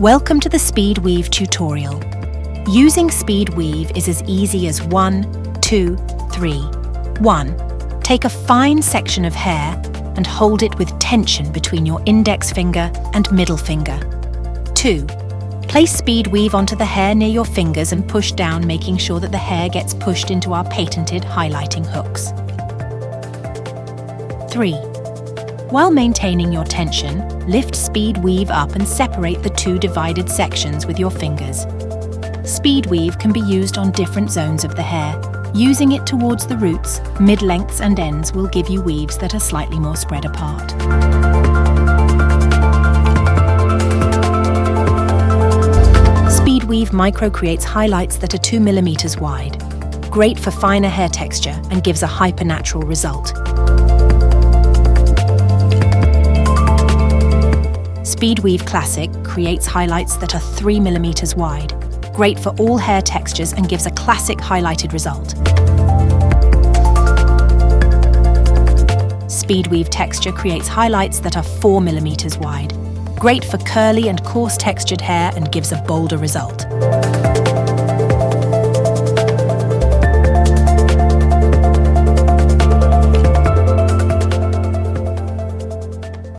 Welcome to the Speed Weave tutorial. Using Speed Weave is as easy as 1, 2, 3. 1. Take a fine section of hair and hold it with tension between your index finger and middle finger. 2. Place Speed Weave onto the hair near your fingers and push down, making sure that the hair gets pushed into our patented highlighting hooks. 3. While maintaining your tension, lift Speed Weave up and separate the two divided sections with your fingers. Speed Weave can be used on different zones of the hair. Using it towards the roots, mid-lengths and ends will give you weaves that are slightly more spread apart. Speed Weave Micro creates highlights that are 2 mm wide. Great for finer hair texture and gives a hyper-natural result. Speed Weave Classic creates highlights that are 3 mm wide. Great for all hair textures and gives a classic highlighted result. Speed Weave Texture creates highlights that are 4 mm wide. Great for curly and coarse textured hair and gives a bolder result.